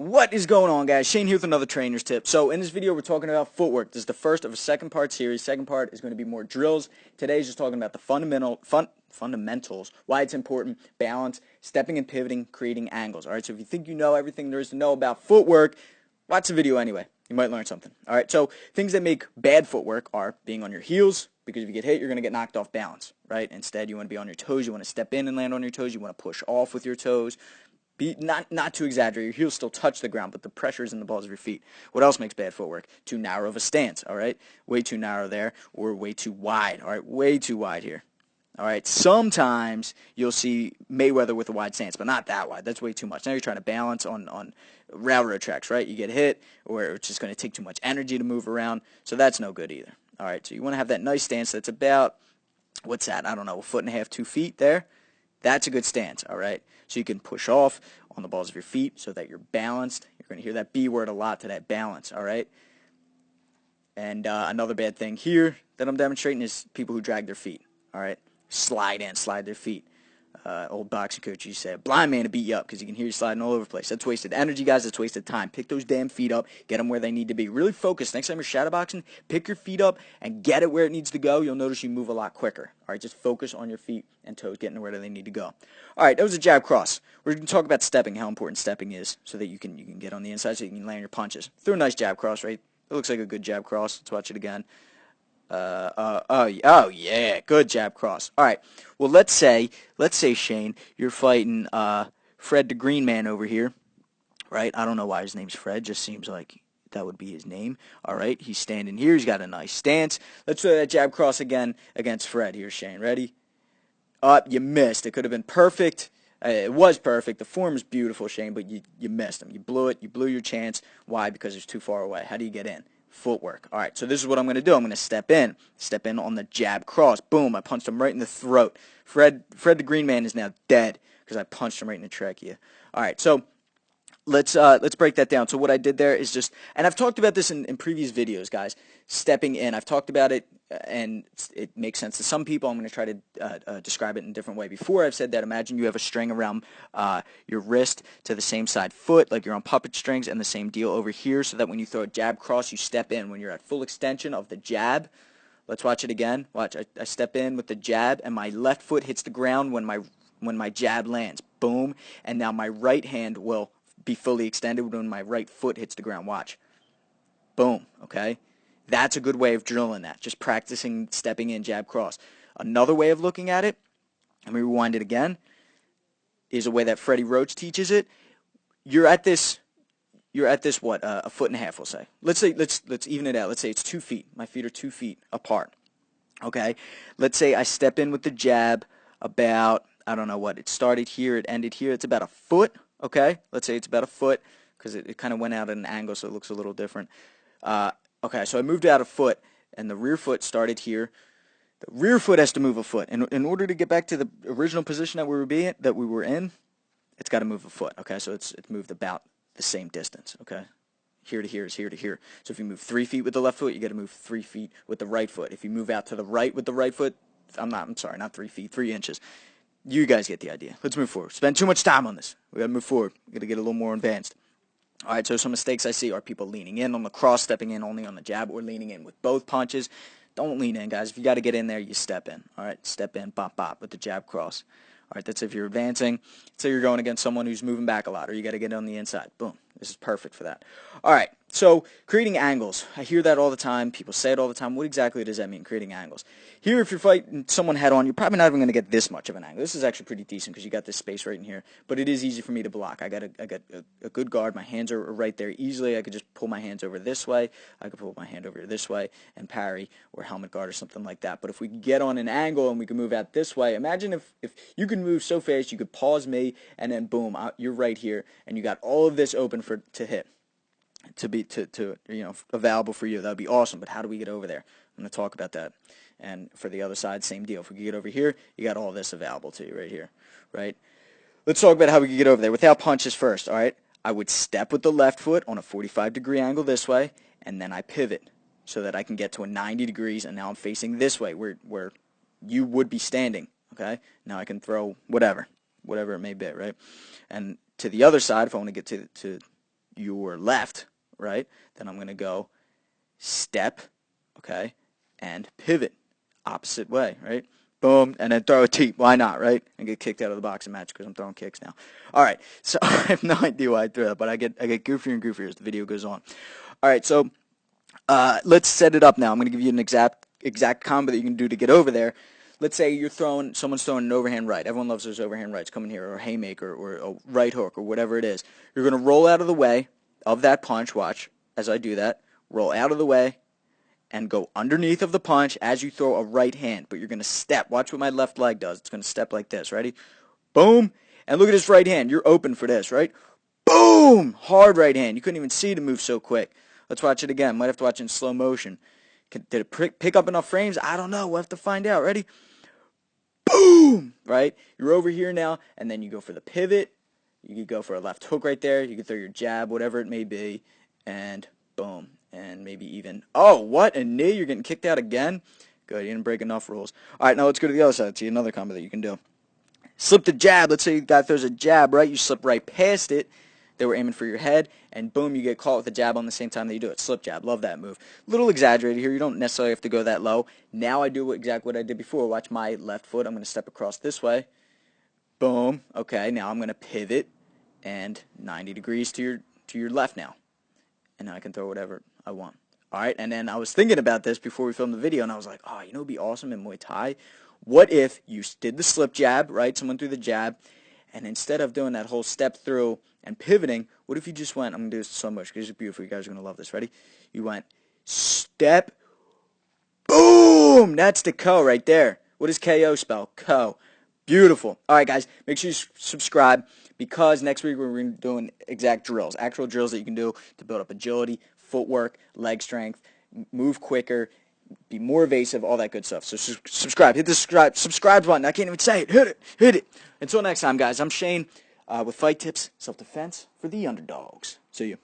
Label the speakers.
Speaker 1: What is going on, guys? Shane here with another trainer's tip. So in this video, we're talking about footwork. This is the first of a second-part series. Second part is going to be more drills. Today is just talking about the fundamentals, why it's important, balance, stepping and pivoting, creating angles. All right, so if you think you know everything there is to know about footwork, watch the video anyway. You might learn something. All right, so things that make bad footwork are being on your heels, because if you get hit, you're going to get knocked off balance, right? Instead, you want to be on your toes. You want to step in and land on your toes. You want to push off with your toes. Be not to exaggerate. Your heels still touch the ground, but the pressure is in the balls of your feet. What else makes bad footwork? Too narrow of a stance, all right? Way too narrow there, or way too wide, all right? Way too wide here, all right? Sometimes you'll see Mayweather with a wide stance, but not that wide. That's way too much. Now you're trying to balance on railroad tracks, right? You get hit, or it's just going to take too much energy to move around, so that's no good either, all right? So you want to have that nice stance that's about, what's that? I don't know, 1.5 feet, 2 feet there. That's a good stance, all right? So you can push off on the balls of your feet so that you're balanced. You're going to hear that B word a lot to that balance, all right? And another bad thing here that I'm demonstrating is people who drag their feet, all right? Slide their feet. Old boxing coach used to say, a blind man to beat you up because you can hear you sliding all over the place. That's wasted energy, guys. That's wasted time. Pick those damn feet up. Get them where they need to be. Really focus. Next time you're shadowboxing, pick your feet up and get it where it needs to go. You'll notice you move a lot quicker. All right, just focus on your feet and toes, getting where they need to go. All right, that was a jab cross. We're going to talk about stepping, how important stepping is, so that you can get on the inside, so you can land your punches. Throw a nice jab cross, right? It looks like a good jab cross. Let's watch it again. Oh yeah, good jab cross. All right. Well, let's say Shane, you're fighting Fred the Green Man over here, right? I don't know why his name's Fred. Just seems like that would be his name. All right. He's standing here. He's got a nice stance. Let's throw that jab cross again against Fred here, Shane. Ready? Up. You missed. It could have been perfect. It was perfect. The form is beautiful, Shane, but you missed him. You blew it. You blew your chance. Why? Because it's too far away. How do you get in? Footwork. All right, so this is what I'm going to do. I'm going to step in on the jab cross. Boom, I punched him right in the throat. Fred the Green Man is now dead because I punched him right in the trachea. All right, so let's break that down. So what I did there is just, and I've talked about this in previous videos, guys, stepping in. I've talked about it, and it makes sense to some people. I'm going to try to describe it in a different way. Before I've said that, imagine you have a string around your wrist to the same side foot, like you're on puppet strings, and the same deal over here, so that when you throw a jab cross, you step in. When you're at full extension of the jab, let's watch it again. Watch, I step in with the jab, and my left foot hits the ground when my jab lands. Boom, and now my right hand will be fully extended when my right foot hits the ground. Watch. Boom, okay? That's a good way of drilling that, just practicing stepping in, jab, cross. Another way of looking at it, let me rewind it again, is a way that Freddie Roach teaches it. You're at this what, 1.5 feet, we'll say. Let's even it out. Let's say it's 2 feet. My feet are 2 feet apart, okay? Let's say I step in with the jab about, I don't know what, it started here, it ended here. It's about 1 foot, okay? Let's say it's about 1 foot, because it kind of went out at an angle, so it looks a little different. Okay, so I moved out 1 foot, and the rear foot started here. The rear foot has to move 1 foot. In order to get back to the original position that we were in, it's got to move 1 foot. Okay, so it's moved about the same distance. Okay, here to here is here to here. So if you move 3 feet with the left foot, you got to move 3 feet with the right foot. If you move out to the right with the right foot, I'm sorry, not 3 feet, 3 inches. You guys get the idea. Let's move forward. Spend too much time on this. We got to move forward. We got to get a little more advanced. All right, so some mistakes I see are people leaning in on the cross, stepping in only on the jab, or leaning in with both punches. Don't lean in, guys. If you got to get in there, you step in. All right, step in, bop, bop, with the jab cross. All right, that's if you're advancing. Say you're going against someone who's moving back a lot, or you got to get on the inside. Boom. This is perfect for that. All right, so creating angles. I hear that all the time. People say it all the time. What exactly does that mean, creating angles? Here, if you're fighting someone head-on, you're probably not even going to get this much of an angle. This is actually pretty decent because you got this space right in here, but it is easy for me to block. I got a good guard. My hands are right there easily. I could just pull my hands over this way. I could pull my hand over this way and parry or helmet guard or something like that. But if we get on an angle and we can move out this way, imagine if you can move so fast, you could pause me, and then boom, you're right here, and you got all of this open to hit, to available for you. That would be awesome. But how do we get over there? I'm going to talk about that. And for the other side, same deal. If we can get over here, you got all this available to you right here, right? Let's talk about how we can get over there without punches first, all right? I would step with the left foot on a 45-degree angle this way, and then I pivot so that I can get to a 90 degrees, and now I'm facing this way where you would be standing, okay? Now I can throw whatever it may be, right? And to the other side, if I want to get to your left, right? Then I'm going to go step, okay, and pivot, opposite way, right? Boom, and then throw a T. Why not, right? And get kicked out of the boxing match because I'm throwing kicks now. All right, so I have no idea why I threw that, but I get goofier and goofier as the video goes on. All right, so let's set it up now. I'm going to give you an exact combo that you can do to get over there. Let's say someone's throwing an overhand right. Everyone loves those overhand rights coming here, or a haymaker, or a right hook, or whatever it is. You're going to roll out of the way of that punch. Watch as I do that. Roll out of the way and go underneath of the punch as you throw a right hand. But you're going to step. Watch what my left leg does. It's going to step like this. Ready? Boom. And look at this right hand. You're open for this, right? Boom! Hard right hand. You couldn't even see the move so quick. Let's watch it again. Might have to watch it in slow motion. Did it pick up enough frames? I don't know. We'll have to find out. Ready? Boom! Right? You're over here now, and then you go for the pivot. You could go for a left hook right there. You could throw your jab, whatever it may be, and boom. And maybe even, oh, what? A knee? You're getting kicked out again? Good. You didn't break enough rules. All right, now let's go to the other side. See another combo that you can do. Slip the jab. Let's say the guy throws a jab, right? You slip right past it. They were aiming for your head, and boom, you get caught with a jab on the same time that you do it. Slip jab. Love that move. A little exaggerated here. You don't necessarily have to go that low. Now I do exactly what I did before. Watch my left foot. I'm going to step across this way. Boom. Okay, now I'm going to pivot and 90 degrees to your left now. And now I can throw whatever I want. All right, and then I was thinking about this before we filmed the video, and I was like, oh, you know what would be awesome in Muay Thai? What if you did the slip jab, right? Someone threw the jab, and instead of doing that whole step through and pivoting, what if you just went, I'm going to do this so much because it's beautiful. You guys are going to love this. Ready? You went step, boom! That's the KO right there. What does KO spell? KO. Beautiful. All right, guys, make sure you subscribe because next week we're going to be doing exact drills, actual drills that you can do to build up agility, footwork, leg strength, move quicker, be more evasive, all that good stuff. So subscribe. Hit the subscribe button. I can't even say it. Hit it. Hit it. Until next time, guys, I'm Shane with Fight Tips, Self-Defense for the Underdogs. See you.